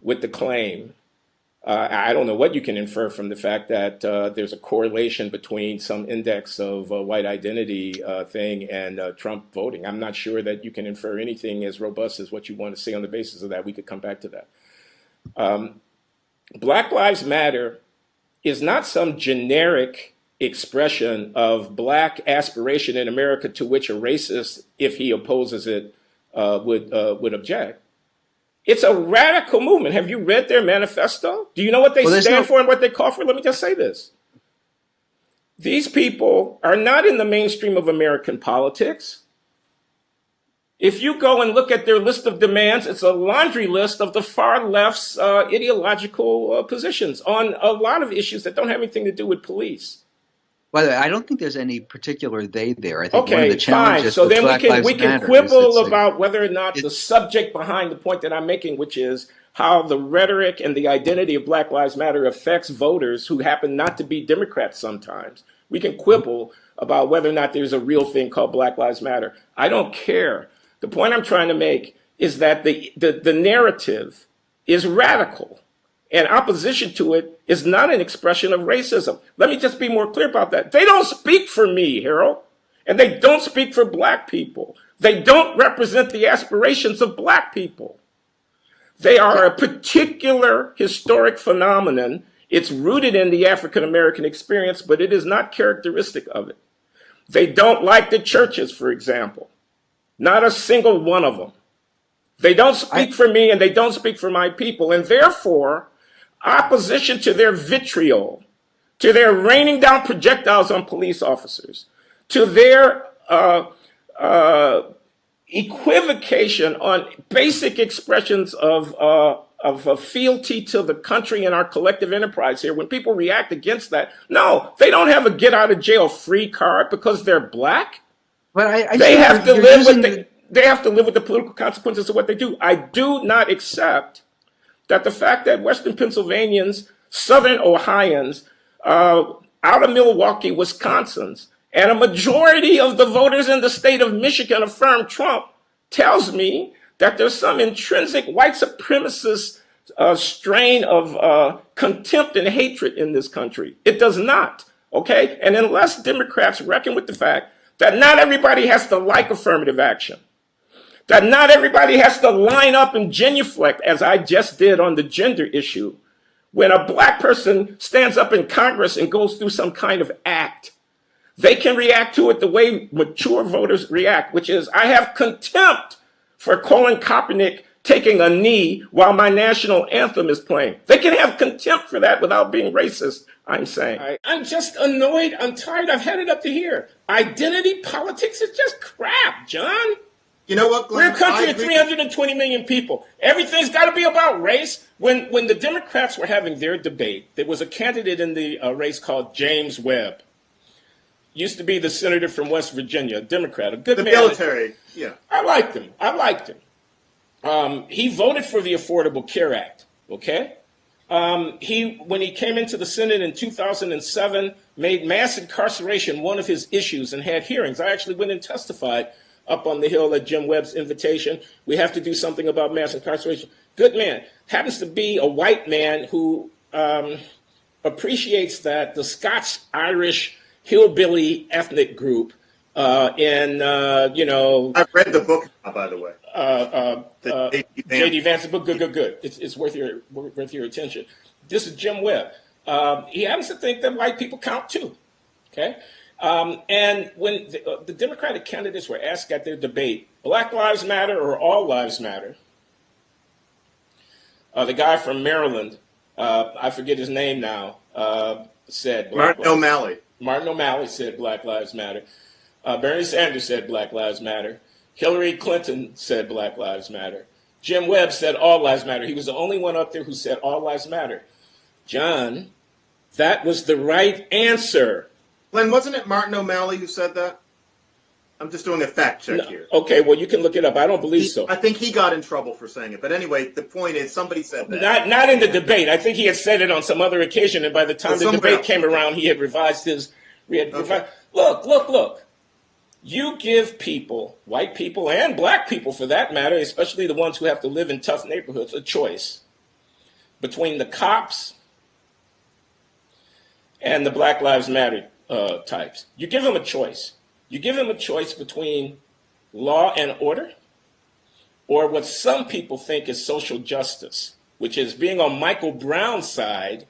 with the claim. I don't know what you can infer from the fact that there's a correlation between some index of white identity thing and Trump voting. I'm not sure that you can infer anything as robust as what you want to say on the basis of that. We could come back to that. Black Lives Matter is not some generic expression of black aspiration in America to which a racist, if he opposes it, would object. It's a radical movement. Have you read their manifesto? Do you know what they stand for and what they call for? Let me just say this. These people are not in the mainstream of American politics. If you go and look at their list of demands, it's a laundry list of the far left's ideological positions on a lot of issues that don't have anything to do with police. Well, I don't think there's any particular they there. I think one of the Okay, fine. challenges So with then Black we Lives can Matter quibble is about whether or not the subject behind the point that I'm making, which is how the rhetoric and the identity of Black Lives Matter affects voters who happen not to be Democrats sometimes. We can quibble about whether or not there's a real thing called Black Lives Matter. I don't care. The point I'm trying to make is that the narrative is radical. And opposition to it is not an expression of racism. Let me just be more clear about that. They don't speak for me, Harold, and they don't speak for black people. They don't represent the aspirations of black people. They are a particular historic phenomenon. It's rooted in the African American experience, but it is not characteristic of it. They don't like the churches, for example. Not a single one of them. They don't speak for me and they don't speak for my people, and therefore, opposition to their vitriol, to their raining down projectiles on police officers, to their equivocation on basic expressions of fealty to the country and our collective enterprise here. When people react against that, no, they don't have a get out of jail free card because they're black. But they have to live with they have to live with the political consequences of what they do. I do not accept that the fact that Western Pennsylvanians, Southern Ohioans, out of Milwaukee, Wisconsin's, and a majority of the voters in the state of Michigan affirm Trump tells me that there's some intrinsic white supremacist strain of contempt and hatred in this country. It does not, okay? And unless Democrats reckon with the fact that not everybody has to like affirmative action, that not everybody has to line up and genuflect, as I just did on the gender issue. When a black person stands up in Congress and goes through some kind of act, they can react to it the way mature voters react, which is, I have contempt for Colin Kaepernick taking a knee while my national anthem is playing. They can have contempt for that without being racist, I'm saying. I'm just annoyed. I'm tired. I've had it up to here. Identity politics is just crap, John. You know what, Glenn? We're a country of 320 million people. Everything's got to be about race. When the Democrats were having their debate, there was a candidate in the race called James Webb. Used to be the senator from West Virginia, a Democrat, a good man. The military, yeah. I liked him. He voted for the Affordable Care Act, okay? When he came into the Senate in 2007, made mass incarceration one of his issues and had hearings. I actually went and testified up on the Hill at Jim Webb's invitation. We have to do something about mass incarceration. Good man. Happens to be a white man who appreciates that the Scots-Irish hillbilly ethnic group I've read the book, by the way. J.D. Vance's book, good. It's worth your attention. This is Jim Webb. He happens to think that white people count too, okay? And when the Democratic candidates were asked at their debate, Black Lives Matter or All Lives Matter, the guy from Maryland, I forget his name now, said Martin O'Malley. Martin O'Malley said Black Lives Matter. Bernie Sanders said Black Lives Matter. Hillary Clinton said Black Lives Matter. Jim Webb said All Lives Matter. He was the only one up there who said All Lives Matter. John, that was the right answer. Glenn, wasn't it Martin O'Malley who said that? I'm just doing a fact check here. Okay, well, you can look it up. I don't believe so. I think he got in trouble for saying it. But anyway, the point is somebody said that. Not in the debate. I think he had said it on some other occasion, and by the time the debate came around, he had revised his... Look. You give people, white people and black people for that matter, especially the ones who have to live in tough neighborhoods, a choice. between the cops and the Black Lives Matter types. You give them a choice. You give them a choice between law and order or what some people think is social justice, which is being on Michael Brown's side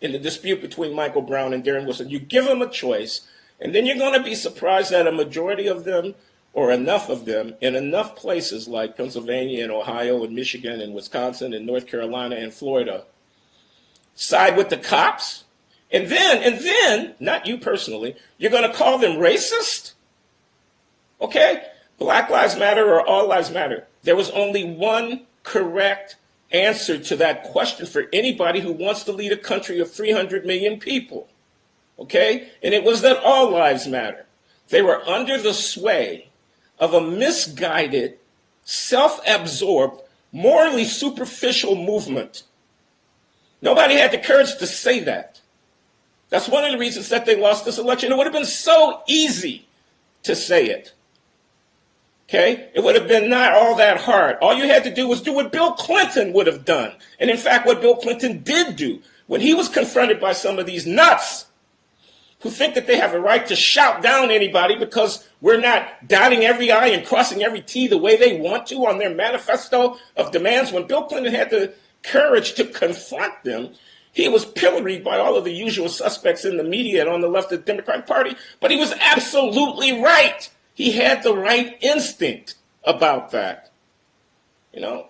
in the dispute between Michael Brown and Darren Wilson. You give them a choice, and then you're going to be surprised that a majority of them, or enough of them, in enough places like Pennsylvania and Ohio and Michigan and Wisconsin and North Carolina and Florida, side with the cops. And then, not you personally, you're going to call them racist? Okay? Black Lives Matter or All Lives Matter. There was only one correct answer to that question for anybody who wants to lead a country of 300 million people. Okay? And it was that all lives matter. They were under the sway of a misguided, self-absorbed, morally superficial movement. Nobody had the courage to say that. That's one of the reasons that they lost this election. It would have been so easy to say it. Okay? It would have been not all that hard. All you had to do was do what Bill Clinton would have done. And in fact, what Bill Clinton did do when he was confronted by some of these nuts who think that they have a right to shout down anybody because we're not dotting every I and crossing every T the way they want to on their manifesto of demands. When Bill Clinton had the courage to confront them, he was pilloried by all of the usual suspects in the media and on the left of the Democratic Party, but he was absolutely right. He had the right instinct about that. You know,